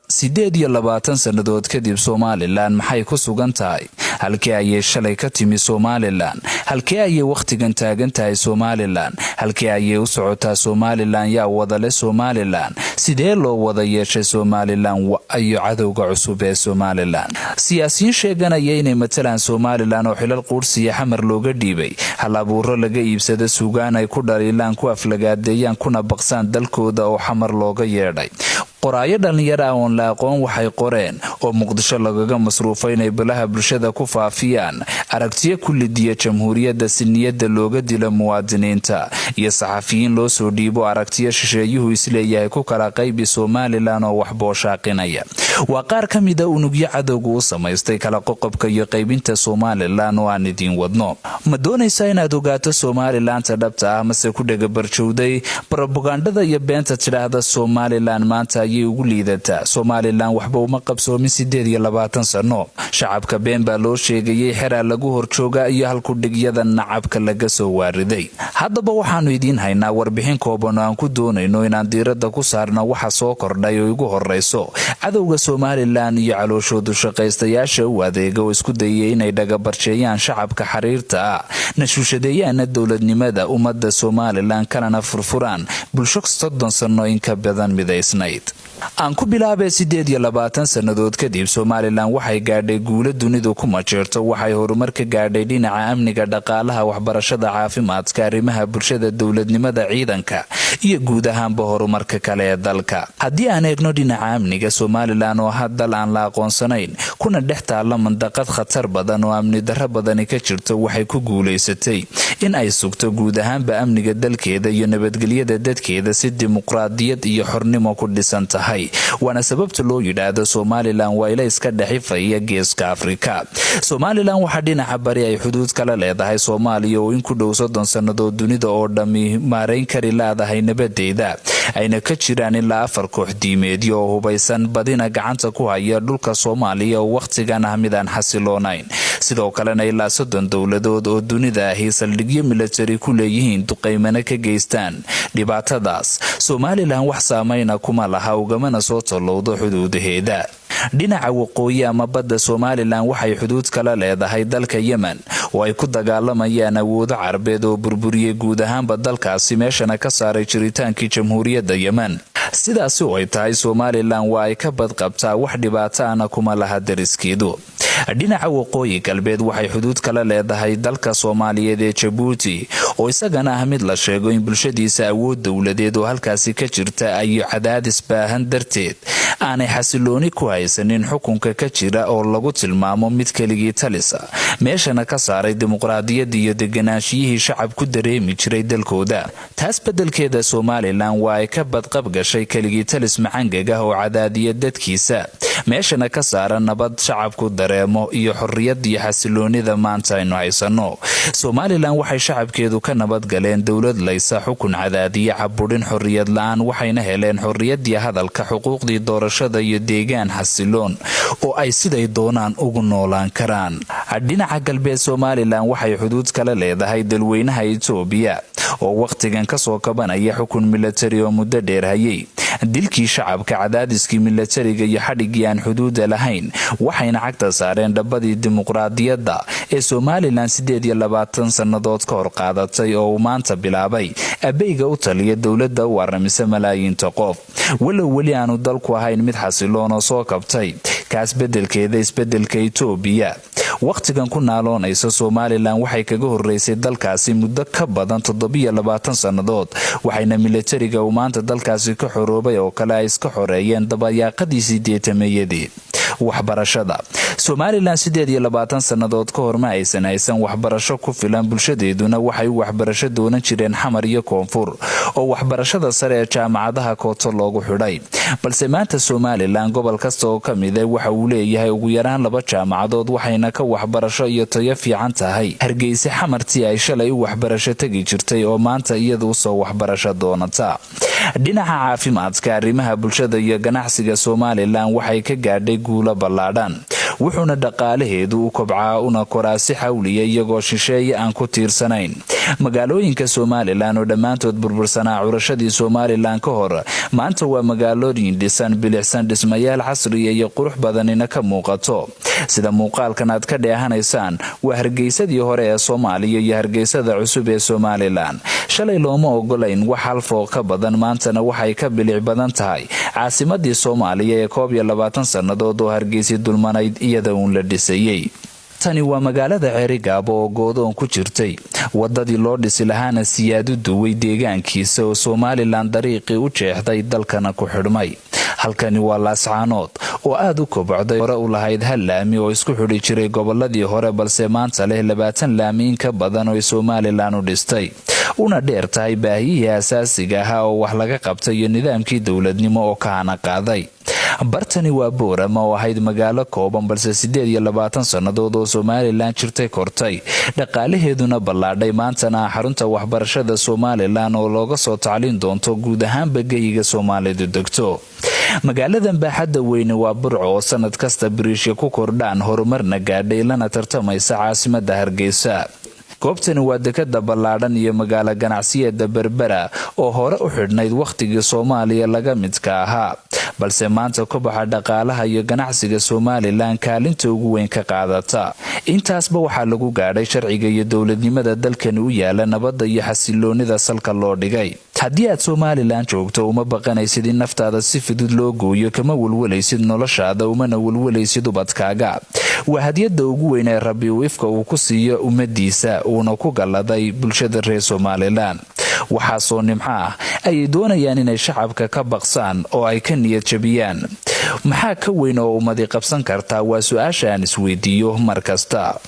28 sannadood kadib Somaliland maxay ku sugan tahay halkee ayay shalay ka timi Somaliland halkee ayay waqtigan taagan tahay Somaliland halkee ayay u socotaa Somaliland yaa wada leh Somaliland sidee loo wada yeeshay Somaliland ayo cadowga cusub ee Somaliland siyaasiyiin sheeganaya inay matalaan Somaliland oo xilal qursiya xamar looga dhiibay hal abuuro laga iibsada suugaan ay ku dhaliilaan ku aflagaadeeyaan kuna baqsaan dalkooda oo xamar looga yeedhay qoraayo dhalinyaro oon la aqoon waxay qoreen oo Muqdisho lagaga masruufay inay balaha bulshada ku faafiyaan aragtiyo kullidiya jamhuuriyadda siniyada looga dilo muwaadiniinta iyo saxafiyiin loo soo dhiibo aragtiyo shisheeyuhu isleeyahay ku kala qaybi Somaliland oo wax booshaaqinaya waa qaar ka mid ah unugyo cadowga u samaystay kala qoqobka iyo qaybinta Somaliland oo aan idin wadno ma doonaysaa inaad ogaato Somaliland dhabta ah mase ku dhaga barjowday propagandada iyo beenta tiraahda Somaliland maanta ayay ugu liidataa Somaliland waxba uma qabsoomin 28 sano shacabka been baa loo sheegay xeraa lagu horjooga iyo halku dhigyada nacabka laga soo waariday haddaba waxaanu idin haynaa warbixin kooban oo aan ku doonayno inaan diiradda ku saarno waxa soo kordhay oo ugu horeyso cadowga Somaliland iyo calooshoodu shaqaystayaasha u adeega oo isku dayay inay dhaga barjeeyaan shacabka xariirta nashuushadeeyaan dawladnimada ummadda Somaliland kana furfuraan bulsho 30 sano in ka badan midaysnayd aan ku bilaabay 28 sannadood kadib Somaliland waxay gaadhay guulo dunidu ku majeerto waxay horumar ka gaadhay dhinaca amniga dhaqaalaha waxbarashada caafimaadka arrimaha bulshada dawladnimada ciidanka iyo guud ahaanba horumarka kale ee dalka haddii aan eegno dhinaca amniga Somaliland oo hadal aan la aqoonsanayn kuna dhex taala mandaqad khatar badan oo amni darro badan ka jirto waxay ku guuleysatay in ay sugto guud ahaanba amniga dalkeeda iyo nabadgelyada dadkeeda si dimuqraadiyad iyo xornimo ku dhisan tahay waana sababta loo yiraahdo Somaliland waa ila iska dhaxifaya geeska Afrika Somaliland waxa dhinaca bari ay xuduud kala leedahay Soomaaliya oo in ku dhow 30 sannadood dunida oo dhami maareyn kari laadahay nabadeeda ayna ka jiraan ilaa 4 koox diimeed oo hubaysan badina gacanta ku haya dhulka Soomaaliya oo waqtigan ah midaan xasiloonayn sidoo kalena ilaa 30 dawladood oo dunida ah saldhigyo military ku leeyihiin duqeymana ka geystaan dhibaatadaas Somaliland wax saameyn kuma laha ugamana soo tolowdo xuduudaheeda dhinaca waqooyi ama badda Somaliland waxay xuduud kala leedahay dalka Yemen oo ay ku dagaalamayaan awoodo Carabeed oo burburiyay guud ahaanba dalkaasi meeshana ka saaray jiritaankii jamhuuriyadda Yemen sidaas oo ay tahay Somaliland waa ay ka badqabtaa wax dhibaato ah kuma laha dariskeedu dhinaca waqooyi galbeed waxay xuduud kala leedahay dalka Soomaaliyeed ee Djibouti oo isagana ah mid la sheego in bulshadiisa awood dawladeed oo halkaasi ka jirta ay cadaadis baahan darteed aanay xasilooni ku haysanin xukunka ka jira oo lagu tilmaamo mid keligii talisa meeshana ka saaray dimuqraadiyad iyo degenaanshiyihii shacab ku dareemi jiray dalkooda taas bedelkeeda Somaliland waa ay ka badqab gashay keligii talis macangaga oo cadaadiyad dadkiisa meeshana ka saaran nabad shacabku dareemo iyo xorriyad iyo xasiloonida maanta aynu haysano Somaliland waxay shacabkeedu ka nabad galeen dawlad laysa xukun cadaadiye caburin xorriyad la'aan waxayna heleen xorriyadii hadalka xuquuqdii doorashada iyo deegaan xasiloon oo ay siday doonaan ugu noolaan karaan dhinaca galbeed Somaliland waxay xuduud kala leedahay dalweynaha Itoobiya oo waqtigan ka soo kabanaya xukun military oo muddo dheer hayay dilkii shacabka cadaadiskii militariga iyo xadhigii aan xuduud lahayn waxayna cagta saareen dhabadii dimuqraadiyadda ee Somaliland 28 sannadood ka hor qaadatay oo maanta bilaabay abayga u taliya dawladda u waramisa malaayiinta qof walow wali aanu dalku ahayn mid xasiloon oo soo kabtay kaas bedelkeeda isbedelka Itoobiya waqtigan ku naaloonaysa Somaliland waxay kaga horeysay dalkaasi muddo ka badan 27 sannadood waxayna militariga u maanta dalkaasi ka xoroobay oo kale ay iska xoreeyeen dabayaaqadii 80meeyadii waxbarashada Somaliland 28 sannadood ka hor ma aysan haysan waxbarasho ku filan bulshadeeduna waxay waxbarasho doonan jireen xamar iyo koonfur oo waxbarashada sare ee jaamacadaha kooto loogu xidhay balse maanta Somaliland gobol kasta oo kamid ah waxa uu leeyahay ugu yaraan 2 jaamacadood waxayna ka waxbarasho iyo tayo fiican tahay Hargeysa xamartii ay shalay u waxbarasho tagi jirtay oo maanta iyadu soo waxbarasho doonata dhinaca caafimaadka arrimaha bulshada iyo ganacsiga Somaliland waxay ka gaadhay guulo ballaadhan wuxuuna dhaqaalaheedu u kobcaa una koraa si xawliya iyagoo shisheeye aan ku tiirsanayn magaalooyinka Somaliland oo dhammaantood burbursanaa curashadii Somaliland ka hor maanta waa magaalooyin dhisan bilicsan dhismayaal casri iyo qurux badanina ka muuqato sida muuqaalkan aad ka dheehanaysaan waa Hargeysadii hore ee Soomaaliya iyo Hargeysada cusub ee Somaliland shalay looma ogolayn wax hal fooq ka badan maantana waxay ka bilic badan tahay caasimadii Soomaaliya ee 12 sanadood oo Hargeysa dulmanayd iyada uun la dhisayay tani waa magaalada Cerigabo oo goodoon ku jirtay wadadii loo dhisi lahaana siyaadu duway deegaankiisa oo Somaliland dariiqii u jeexday dalkana ku xidhmay halkani waa Laascaanood oo aad u kobocday hore u lahayd hal laami oo isku xidhi jiray goboladii hore balse maanta leh 20 laami ka badan oo Somaliland u dhistay una dheertahay baahiyihii asaasiga ah oo wax laga qabtay iyo nidaamkii dawladnimo oo kaana qaaday bartani waa Boorama oo ahayd magaalo kooban balse 28 sanadood oo Somaliland jirtay kortay dhaqaalaheeduna ballaadhay maantana xarunta waxbarashada Somaliland oo looga soo tacliin doonto guud ahaan bagayiga Soomaalidu degto magaaladan baaxadda weyn waa Burco oo sanad kasta biriishka ku kordhaan horumarna gaadhay lana tartamaysa caasimadda Hargeysa goobtani waa dekada ballaadhan iyo magaalo ganacsiyeedda Berbera oo hore u xidhnayd waqtigii Soomaaliya laga midka ahaa balse maanta kobaca dhaqaalaha iyo ganacsiga Somaliland kaalinta ugu weyn ka qaadata intaasba waxaa lagu gaadhay sharciga iyo dawladnimada dalkani u yaala nabadda iyo xasiloonida salka loo dhigay haddii aad Somaliland joogto uma baqanaysid in naftaada si fudud loo gooyo kama walwalaysid noloshaada umana walwalaysid ubadkaaga waa hadiyada ugu weyn ee Rabbi uu ifka uu ku siiyo ummadiisa uuna ku galaday bulshada reer Somaliland waxaa soo nimco ah ay doonayaan inay shacabka ka baqsaan oo ay ka niyad jabiyaan maxaa ka weyn oo ummadi qabsan kartaa waa su'aasha aan isweydiiyo markasta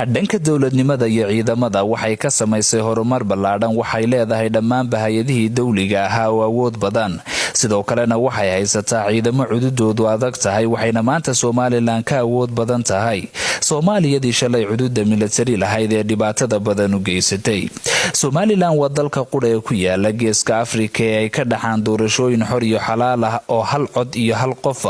dhanka dawladnimada iyo ciidamada waxay ka samaysay horumar ballaadhan waxay leedahay dhammaan hay'adihii dawliga ahaa oo awood badan sidoo kalena waxay haysataa ciidamo cududoodu adag tahay waxayna maanta Somaliland ka awood badan tahay Soomaaliyadii shalay cududa military lahayd ee dhibaatada badan u geysatay Somaliland waa dalka qura ee ku yaala geeska Afrika ee ay ka dhaxaan doorashooyin xor iyo xalaal ah oo hal cod iyo hal qof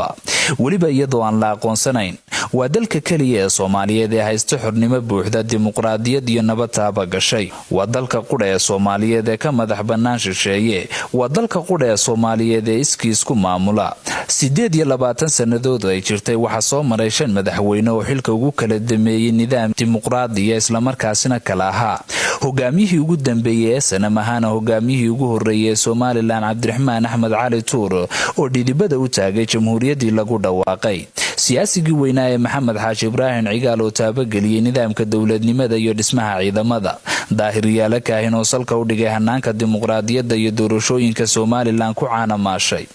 waliba iyadoo aan la aqoonsanayn waa dalka kaliya ee Soomaaliyeed ee haysta xornimo buuxda dimuqraadiyad iyo nabad taaba gashay waa dalka qura ee Soomaaliyeed ee ka madax bannaan shisheeye waa dalka qura ee Soomaaliyeed ee iskiis ku maamula 28 sanadood ay jirtay waxa soo maray 5 madaxweyne oo xilka ugu kala dameeyay nidaam dimuqraadiya isla markaasina kala ahaa hogaamiyihii ugu dambeeyay ee sanamahana hogaamiyihii ugu horeeyay Somaliland Cabdiraxmaan Axmed Cali Tuur oo dhidibada u taagay jamhuuriyaddii lagu dhawaaqay siyaasigii weynaa ee Maxamed Xaaji Ibraahim Cigaal oo taabageliyay nidaamka dawladnimada iyo dhismaha ciidamada daahir yaala kaahin oo salka u dhigay hanaanka dimuqraadiyadda iyo doorashooyinka Somaliland ku caanamaashay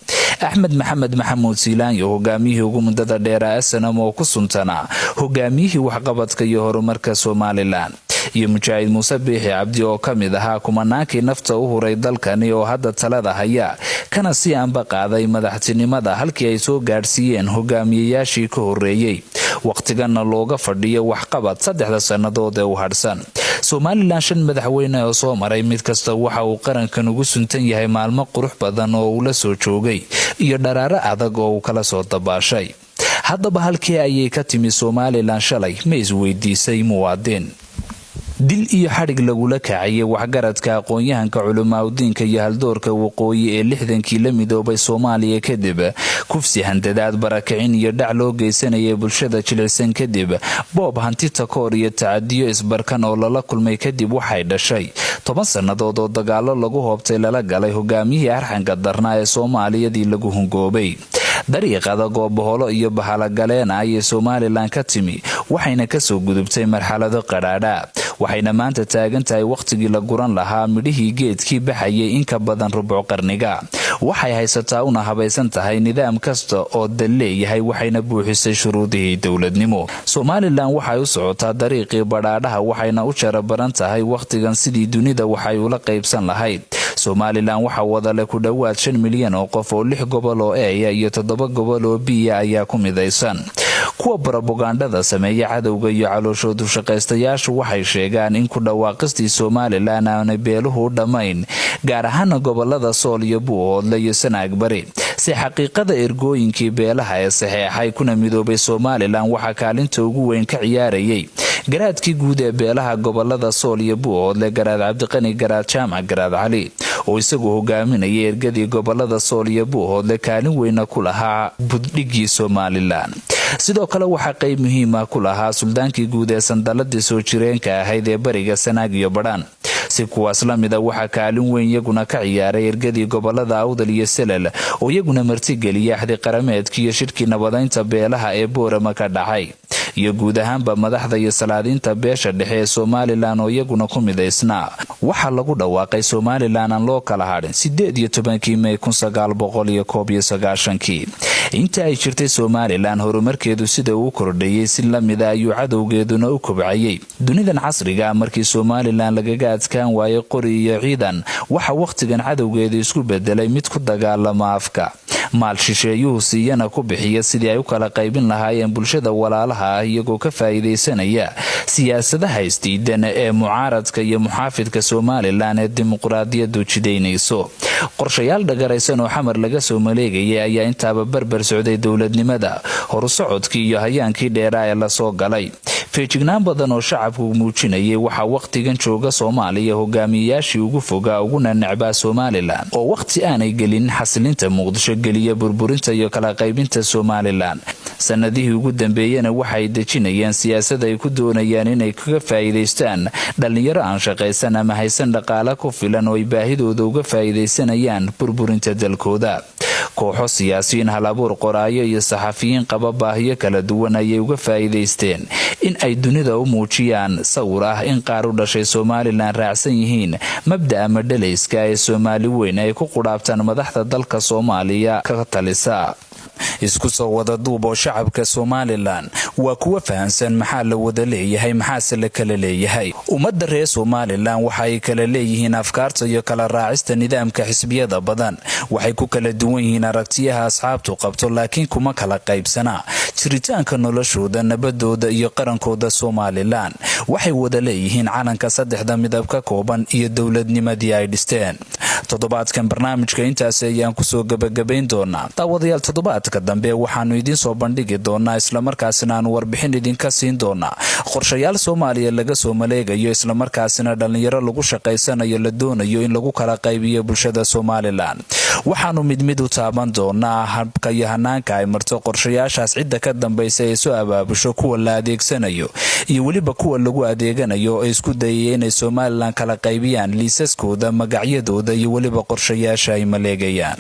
Axmed Maxamed Maxamuud Siilaanyo hogaamiyihii ugu muddada dheer ee SNM oo ku suntanaa hogaamiyihii waxqabadka iyo horumarka Somaliland iyo Mujaahid Muuse Biixi Cabdi oo kamid ahaa kumanaankii nafta u huray dalkani oo hadda talada haya kana si aanba qaaday madaxtinimada halkii ay soo gaarsiiyeen hogaamiyayaashii ka horeeyay waqtigana looga fadhiyo waxqabad 3 sanadood ee u hadhsan Somaliland 5 madaxweyne oo soo maray mid kasta waxa uu qarankan ugu suntan yahay maalmo qurux badan oo uu la soo joogay iyo dharaaro adag oo uu kala soo dabaashay haddaba halkii ayay ka timi Somaliland shalay ma isweydiisay muwaadin dil iyo xarig lagula kacay waxgaradka aqoon-yahanka culimada iyo haldoorka waqooyi ee 60kii la midoobay Soomaaliya kadib kufsi handadaad barakicin iyo dhac loo geysanayay bulshada jilicsan kadib boob hanti takoor iyo tacadiyo isbarkan oo lala kulmay kadib waxay dhashay 10 sanadood oo dagaalo lagu hoobtay lala galay hogaamiyihii arxanka darnaa ee Soomaaliyadii lagu hungoobay dariiqada gooboholo iyo bahala galeen ay Somaliland ka timi waxayna ka soo gudubtay marxalado qaraadha waxayna maanta taagan tahay waqtigii la guran lahaa midhihii geedkii baxayay in ka badan rubuc qarniga waxay haysataa una habaysan tahay nidaam kasta oo daleeyahay waxayna buuxisay shuruudihii dawladnimo Somaliland waxay u socotaa dariiqii badhaadhaha waxayna u jarabaran tahay waqtigan sidii dunida waxay ula qaybsan lahayd Somaliland waxa wada leh ku dhawaad 5 milyan oo qof oo 6 gobol oo A iyo 7 gobol oo B ayaa ku midaysan kuwa propagandada sameeya cadawga iyo calooshoodu shaqaystayaashu waxay sheegaan in ku dhawaaqistii Somaliland aan beeluhu dhamayn gaar ahaan gobolada Sool iyo Buuhoodle iyo Sanaag Bari si xaqiiqada ergooyinkii beelaha ee saxeexay kuna midoobay Somaliland waxa kaalinta ugu weyn ka ciyaarayay garaadkii guud ee beelaha gobolada Sool iyo Buuhoodle garaad Cabdiqani garaad Jaamac garaad Cali oo isagu hogaaminayay ergadii gobolada Sool iyo Buuhoodle kaalin weyn ku lahaa buddhigii Somaliland. sidoo kale waxa qayb muhiim ah ku lahaa suldaankii guud ee sandaladii soo jireenka ahayd ee bariga Sanaag iyo Badhaan. si kuwaas la mid ah waxa kaalin weyn iyaguna ka ciyaaray ergadii gobolada Awdal iyo Selal oo iyaguna martigeliyay axdi qarameedkii iyo shirkii nabadeynta beelaha ee Boorama ka dhacay iyo guud ahaanba madaxda iyo salaadiinta beesha dhexe ee Somaliland oo iyaguna ku midaysnaa. waxa lagu dhawaaqay Somaliland aan loo kala hadhin 18 May 1991. inta ay jirtay Somaliland horumarkeedu sida uu kordhayay si la mid ah ayuu cadowgeeduna u kobcayay. dunidan casriga markii Somaliland lagaga adkaan waayay qori iyo ciidan waxa waqtigan cadowgeedu isku bedelay mid ku dagaalama afka. maal shisheeyuhu siiyana ku bixiya sidii ay u kala qaybin lahaayeen bulshada walaalaha ah iyagoo ka faa'iideysanaya siyaasadaha isdiidan ee mucaaradka iyo muxaafidka Somaliland ee dimuqraadiyadu jideynayso. qorshayaal dhagaraysan oo xamar laga soo maleegayay ayaa intaaba barbar socday dowladnimada horusocodkii iyo hayaankii dheeraa ee la soo galay. feejignaan badan oo shacabku muujinayay waxa waqtigan jooga Soomaaliya hogaamiyayaashii ugu fogaa uguna necbaa Somaliland oo waqti aanay gelin xasilinta Muqdisho geliya burburinta iyo kala qaybinta Somaliland. sanadihii ugu dambeeyana waxay dejinayaan siyaasad ay ku doonayaan inay kaga faa'iideystaan dhalinyaro aan shaqaysan ama haysan dhaqaale ku filan oo ay baahidooda uga faa'iideysanayaan burburinta dalkooda. kooxo siyaasiyiin halabuur qoraayo iyo saxafiyiin qaba baahiyo kala duwan ayay uga faa'iideysteen in ay dunida u muujiyaan sawir ah in qaar u dhashay Somaliland raacsan yihiin mabda'a madhalayska ee Soomaali weyn ay ku qudhaabtaan madaxda dalka Soomaaliya ka talisa. isku soo wada duub oo shacabka Somaliland waa kuwa fahansan maxaa la wada leeyahay maxaase la kala leeyahay. ummadda reer Somaliland waxa ay kala leeyihiin afkaarta iyo kala raacista nidaamka xisbiyada badan. waxay ku kala duwan yihiin aragtiyaha asxaabtu qabto laakiin kuma kala qaybsana jiritaanka noloshooda nabadooda iyo qarankooda Somaliland. waxay wada leeyihiin calanka saddexda midab ka kooban iyo dowladnimadii ay dhisteen. toddobaadkan barnaamijka intaas ayaan ku soo gabagabayn doonaa. daawadayaal toddobaadka dambe waxaanu idin soo bandhigi doonaa isla markaasina aan warbixin idinka siin doonaa qorshayaal Soomaaliya laga soo maleegayo isla markaasina dhalinyaro lagu shaqaysanayo la doonayo in lagu kala qaybiyo bulshada Somaliland. waxaanu mid u taaban doonaa habka iyo hanaanka ay marto qorshayaashaas cidda ka dambaysa ee soo abaabusho kuwa la adeegsanayo iyo waliba kuwa lagu adeeganayo ee isku dayay inay Somaliland kala qaybiyaan liisaskooda magacyadooda iyo waliba qorshayaasha ay maleegayaan.